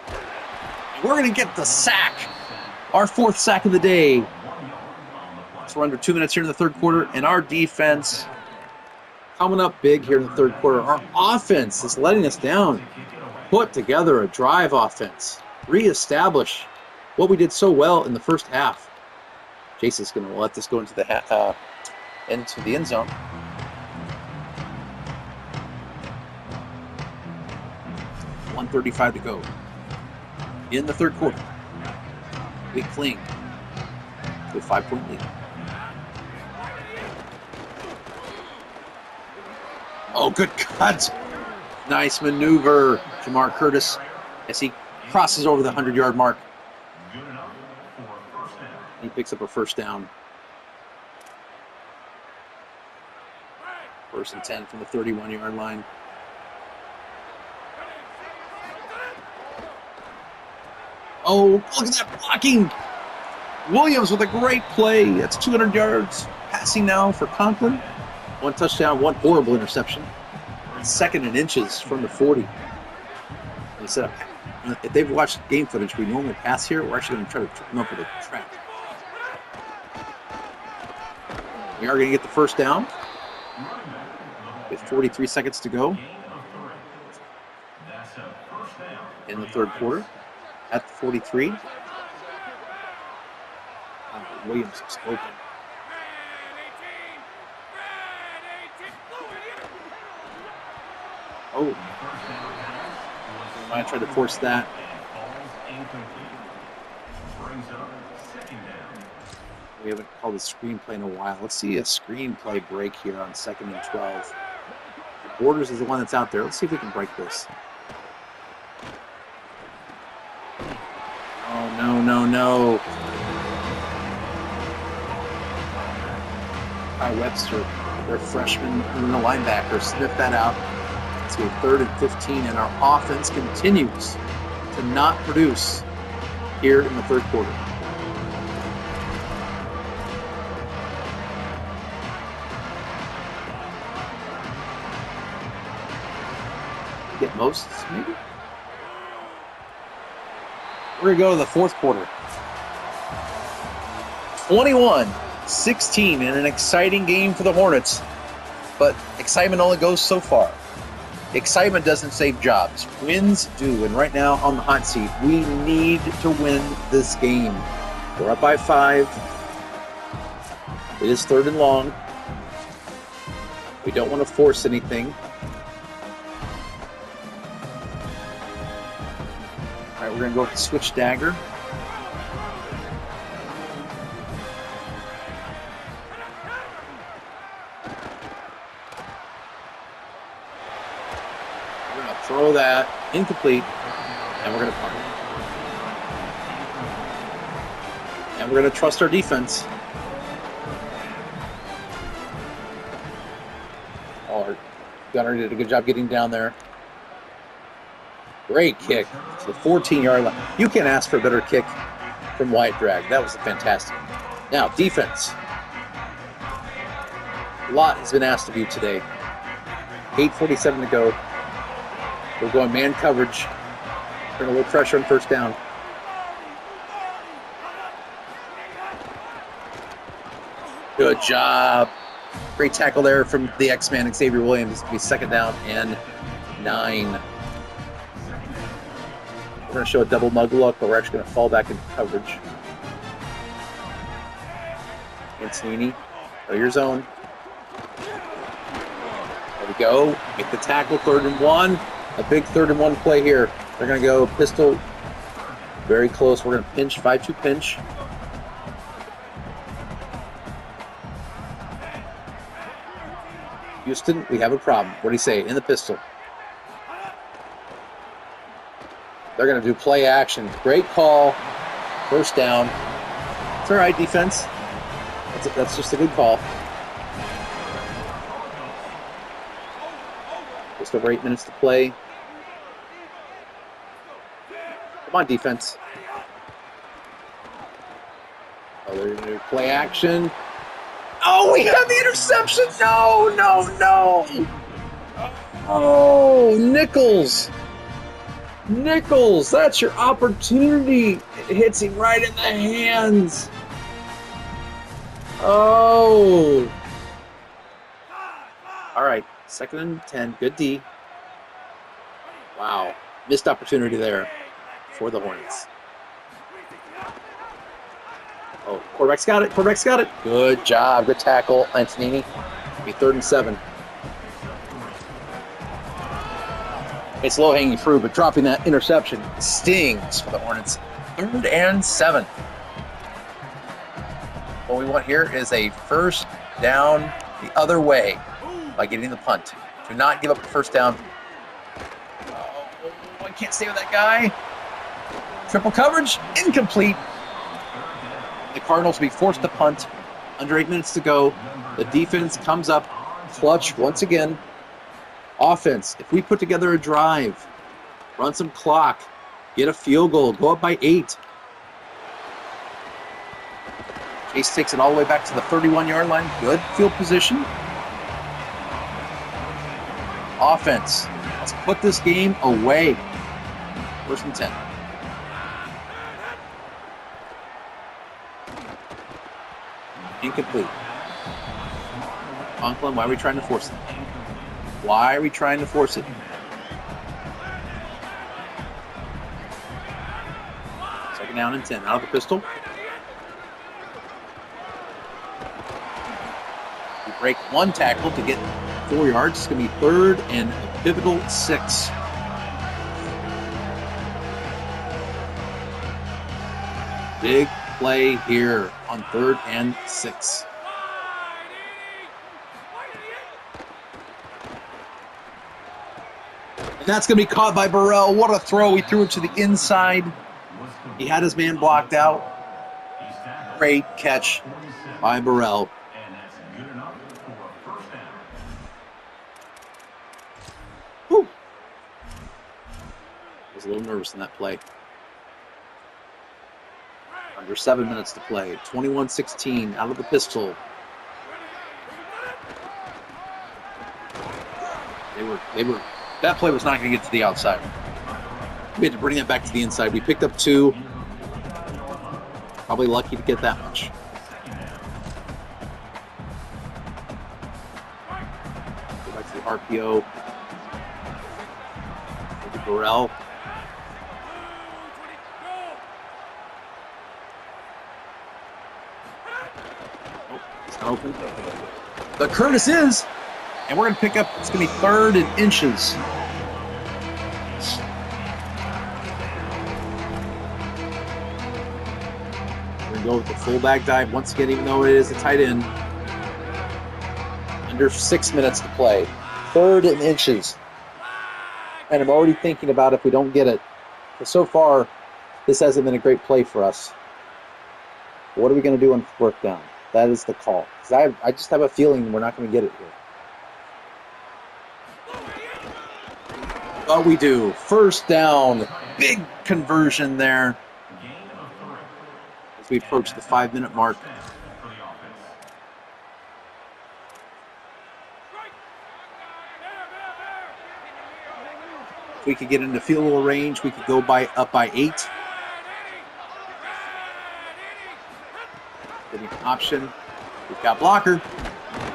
And we're going to get the sack. Our 4th sack of the day. So we're under 2 minutes here in the third quarter, and our defense coming up big here in the third quarter. Our offense is letting us down. Put together a drive offense. Reestablish what we did so well in the first half. Jason's going to let this go into the end zone. .135 to go in the third quarter. We cling to a 5-point lead. Oh, good cut. Nice maneuver, Jamar Curtis, as he crosses over the 100-yard mark. He picks up a first down. 1st and 10 from the 31-yard line. Oh, look at that blocking. Williams with a great play. That's 200 yards. Passing now for Conklin. 1 touchdown, 1 horrible interception. 2nd and inches from the 40. They set up. If they've watched game footage, we normally pass here. We're actually going to try to trip them up with a trap. We are going to get the first down with 43 seconds to go in the third quarter. At the 43. Williams is open. Oh. I tried to force that. We haven't called a screenplay in a while. Let's see a screenplay break here on 2nd and 12. Borders is the one that's out there. Let's see if we can break this. Oh, no. Ty Webster, their freshman and the linebacker, sniffed that out. Let's go 3rd and 15, and our offense continues to not produce here in the third quarter. Get most, maybe? We're going to go to the fourth quarter. 21-16 in an exciting game for the Hornets. But excitement only goes so far. Excitement doesn't save jobs. Wins do. And right now on the hot seat, we need to win this game. We're up by 5. It is 3rd and long. We don't want to force anything. All right, we're going to go with the switch dagger. We're going to throw that incomplete, and we're going to punt. And we're going to trust our defense. Our gunner did a good job getting down there. Great kick to the 14-yard line. You can't ask for a better kick from wide drag. That was fantastic. Now, defense. A lot has been asked of you today. 8:47 to go. We're going man coverage. Putting a little pressure on first down. Good job. Great tackle there from the X-Man, Xavier Williams. It's going to be second down and 9. We're going to show a double mug look, but we're actually going to fall back into coverage. Antonini, know your zone. There we go. Make the tackle, 3rd and 1. A big 3rd and 1 play here. They're going to go pistol. Very close. We're going to pinch, 5-2 pinch. Houston, we have a problem. What do you say? In the pistol. They're going to do play action. Great call. First down. It's all right, defense. That's just a good call. Just over 8 minutes to play. Come on, defense. Oh, they're going to do play action. Oh, we have the interception. No. Oh, Nichols. Nichols, that's your opportunity. It hits him right in the hands. Oh. All right, 2nd and 10. Good D. Wow. Missed opportunity there for the Hornets. Oh, quarterback's got it. Good job. Good tackle, Antonini. It'll be 3rd and 7. It's low-hanging fruit, but dropping that interception stings for the Hornets. 3rd and 7. What we want here is a first down the other way by getting the punt. Do not give up the first down. Oh, I can't stay with that guy. Triple coverage, incomplete. The Cardinals will be forced to punt. Under 8 minutes to go. The defense comes up clutch once again. Offense, if we put together a drive, run some clock, get a field goal, go up by 8. Chase takes it all the way back to the 31-yard line. Good field position. Offense, let's put this game away. 1st and 10. Incomplete. Conklin, why are we trying to force it? Why are we trying to force it? 2nd down and 10. Out of the pistol. We break one tackle to get 4 yards. It's going to be 3rd and a pivotal 6. Big play here on 3rd and 6. And that's going to be caught by Burrell. What a throw. He threw it to the inside. He had his man blocked out. Great catch by Burrell. Whew. I was a little nervous in that play. Under 7 minutes to play. 21-16 out of the pistol. They were. That play was not going to get to the outside. We had to bring it back to the inside. We picked up 2. Probably lucky to get that much. Go back to the RPO. Look at Burrell. Oh, it's not open. But Curtis is. And we're going to pick up, it's going to be 3rd and inches. We're going to go with the fullback dive once again, even though it is a tight end. Under 6 minutes to play. 3rd and inches. And I'm already thinking about if we don't get it. But so far, this hasn't been a great play for us. What are we going to do on 4th down? That is the call. Because I just have a feeling we're not going to get it here. But we do. 1st down. Big conversion there. as we approach the 5-minute mark. If we could get into field goal range, we could go up by 8. Getting an option. We've got blocker.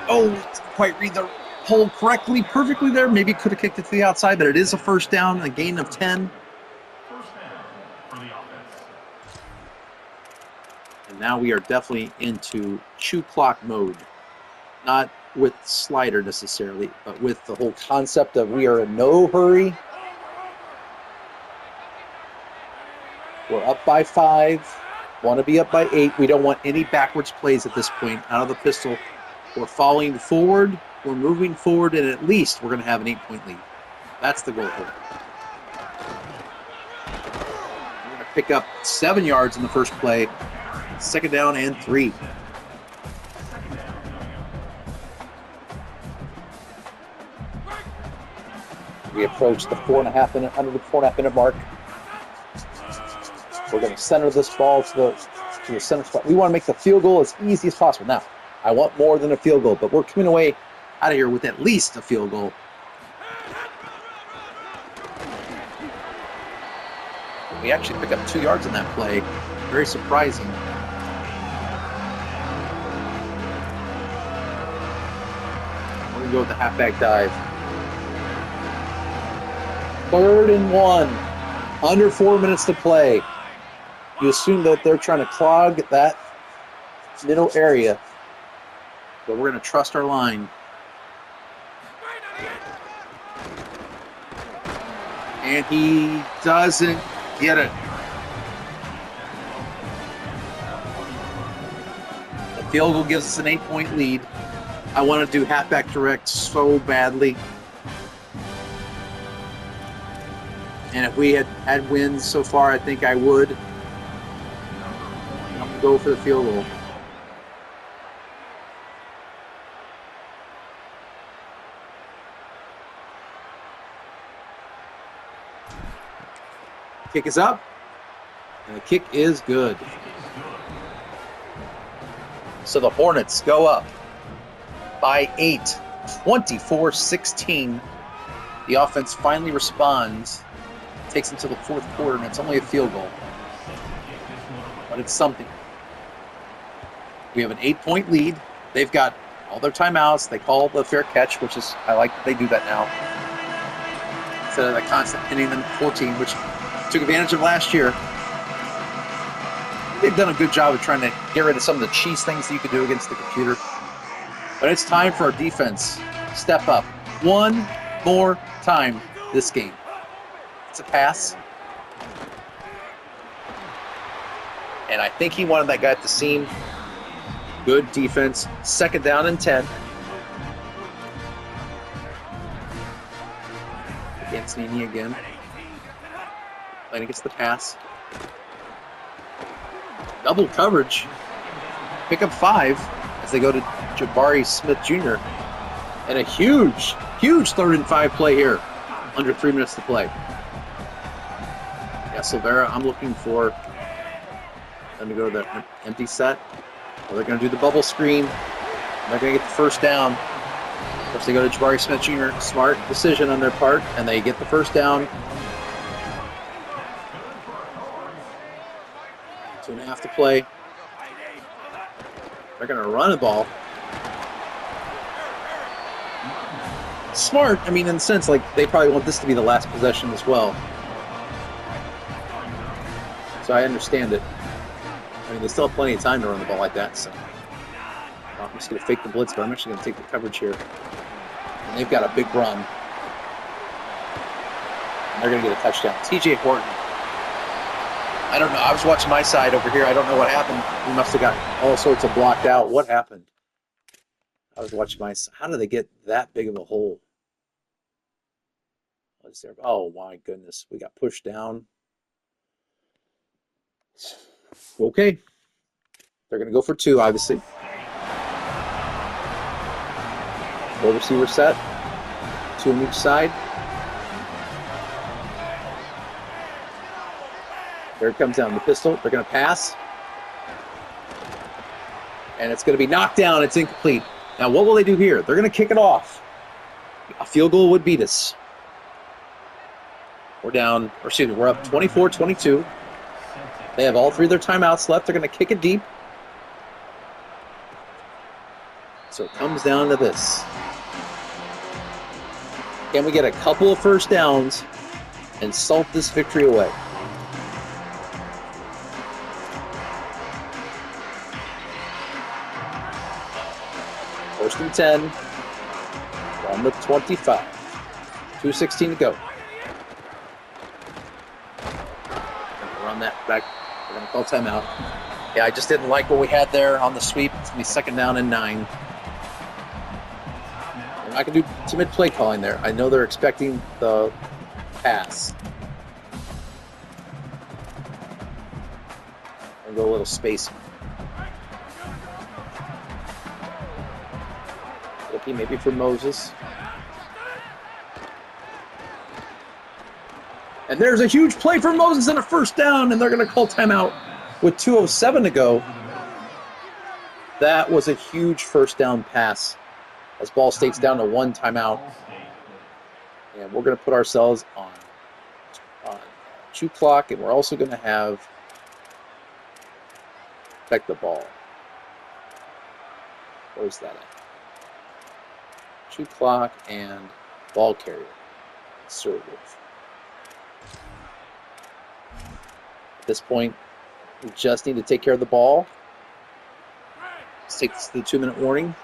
Oh, didn't quite read the hole correctly, perfectly there. Maybe could have kicked it to the outside, but it is a first down, a gain of 10. And now we are definitely into chew clock mode. Not with slider necessarily, but with the whole concept of we are in no hurry. We're up by 5. Want to be up by 8. We don't want any backwards plays at this point out of the pistol. We're falling forward. We're moving forward, and at least we're going to have an 8-point lead. That's the goal here. We're going to pick up 7 yards in the first play. 2nd down and 3. We approach the 4.5 minute, under the 4.5 minute mark. We're going to center this ball to the center spot. We want to make the field goal as easy as possible. Now, I want more than a field goal, but we're coming away out of here with at least a field goal. We actually pick up 2 yards in that play. Very surprising. We're going to go with the halfback dive. 3rd and 1. Under 4 minutes to play. You assume that they're trying to clog that middle area, but we're going to trust our line. And he doesn't get it. The field goal gives us an 8-point lead. I want to do halfback direct so badly. And if we had wins so far, I think I would. I'm going to go for the field goal. Kick is up, and the kick is good. So the Hornets go up by 8, 24-16. The offense finally responds. Takes them to the 4th quarter, and it's only a field goal. But it's something. We have an 8-point lead. They've got all their timeouts. They call the fair catch, which is, I like that they do that now. Instead of the constant pinning them at 14, which took advantage of last year. They've done a good job of trying to get rid of some of the cheese things that you could do against the computer. But it's time for our defense. Step up. One more time this game. It's a pass. And I think he wanted that guy at the seam. Good defense. 2nd down and 10. Against Nini again. Playing against the pass. Double coverage. Pick up 5 as they go to Jabari Smith Jr. And a huge 3rd and 5 play here. Under 3 minutes to play. Yeah, Silvera, I'm looking for them to go to the empty set. Or they're going to do the bubble screen. They're going to get the first down. Of course, they go to Jabari Smith Jr. Smart decision on their part, and they get the first down. 2.5 to play. They're going to run the ball. Smart, I mean, in the sense, like, they probably want this to be the last possession as well. So I understand it. I mean, they still have plenty of time to run the ball like that, so. I'm just going to fake the blitz, but I'm actually going to take the coverage here. And they've got a big run. And they're going to get a touchdown. TJ Horton. I don't know. I was watching my side over here. I don't know what happened. We must have got all sorts of blocked out. What happened? I was watching my side. How did they get that big of a hole? What is there? Oh, my goodness. We got pushed down. Okay. They're going to go for 2, obviously. 4 receiver set. 2 on each side. There it comes down the pistol. They're going to pass. And it's going to be knocked down. It's incomplete. Now, what will they do here? They're going to kick it off. A field goal would beat us. We're up 24-22. They have all 3 of their timeouts left. They're going to kick it deep. So it comes down to this. Can we get a couple of first downs and salt this victory away? First and 10 on the 25. 2:16 to go. Run that back. We're going to call timeout. Yeah, I just didn't like what we had there on the sweep. It's going to be 2nd down and 9. We're not going to do timid play calling there. I know they're expecting the pass. I'll go a little spacing. Looking maybe for Moses. And there's a huge play for Moses and a first down, and they're going to call timeout with 2:07 to go. That was a huge first down pass as Ball State's down to 1 timeout. And we're going to put ourselves on shoot clock, and we're also going to have check the ball. Where's that at? Shoot clock and ball carrier. Serve. At this point, we just need to take care of the ball. Let's take the 2-minute warning.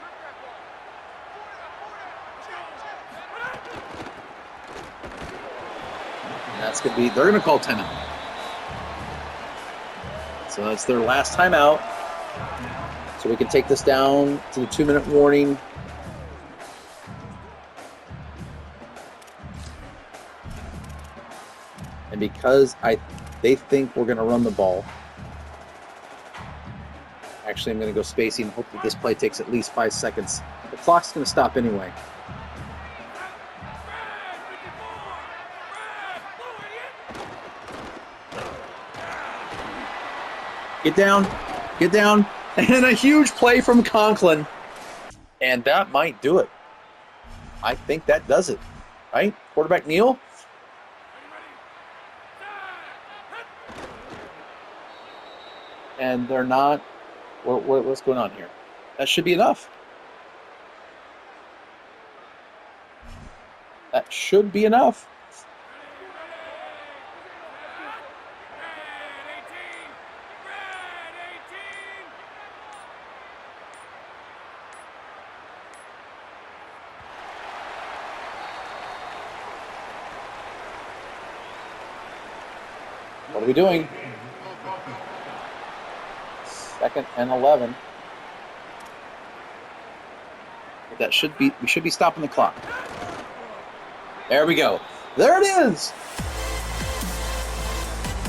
And that's going to be, they're going to call timeout. So that's their last timeout. So we can take this down to the 2-minute warning. And because they think we're going to run the ball, actually I'm going to go spacing, hope that this play takes at least 5 seconds. The clock's going to stop anyway. Get down, and a huge play from Conklin. And that might do it. I think that does it, right? Quarterback Neal. And they're not, what's going on here? That should be enough. That should be enough. What are we doing? 2nd and 11. But that should be, we should be stopping the clock. There we go. There it is.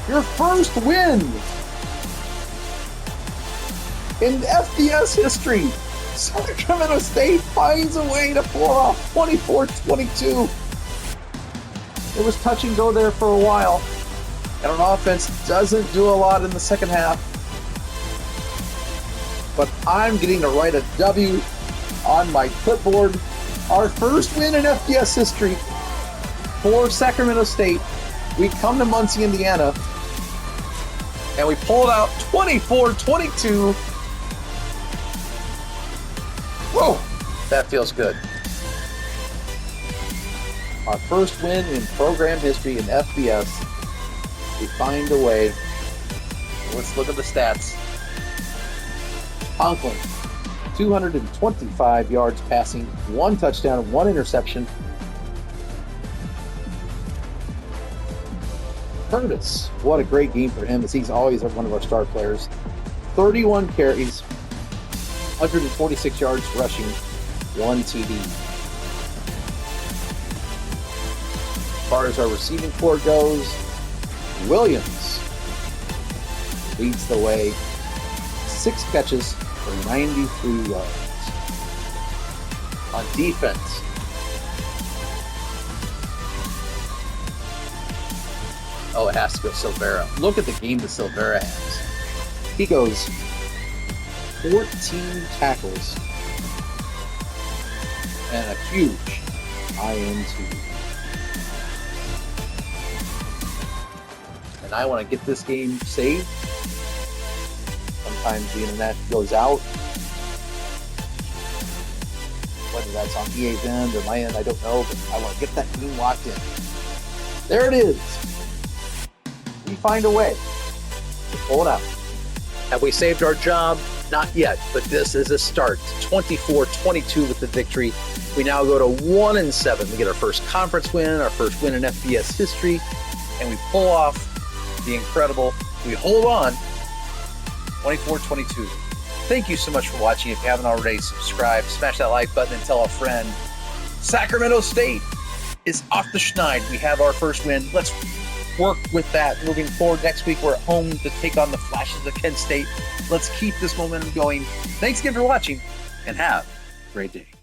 Your first win in FBS history. Sacramento State finds a way to pull off 24-22. It was touch and go there for a while. And our offense doesn't do a lot in the second half. But I'm getting to write a W on my clipboard. Our first win in FBS history for Sacramento State. We come to Muncie, Indiana, and we pulled out 24-22. Whoa, that feels good. Our first win in program history in FBS. We find a way. Let's look at the stats. Conklin, 225 yards passing, 1 touchdown, 1 interception. Curtis, what a great game for him, as he's always one of our star players. 31 carries, 146 yards rushing, 1 TD. As far as our receiving corps goes, Williams leads the way. 6 catches for 93 yards. On defense, oh, it has to go Silvera. Look at the game that Silvera has. He goes 14 tackles, and a huge INT. And I want to get this game saved. Sometimes the internet goes out. Whether that's on EA's end or my end, I don't know, but I want to get that game locked in. There it is. We find a way to pull it out. Have we saved our job? Not yet, but this is a start. 24-22 with the victory. We now go to 1-7. We get our first conference win, our first win in FBS history, and we pull off the incredible. We hold on 24-22. Thank you so much for watching. If you haven't already, subscribe, smash that like button, and tell a friend. Sacramento State is off the schneid. We have our first win. Let's work with that moving forward. Next week, we're at home to take on the Flashes of Kent State. Let's keep this momentum going. Thanks again for watching, and have a great day.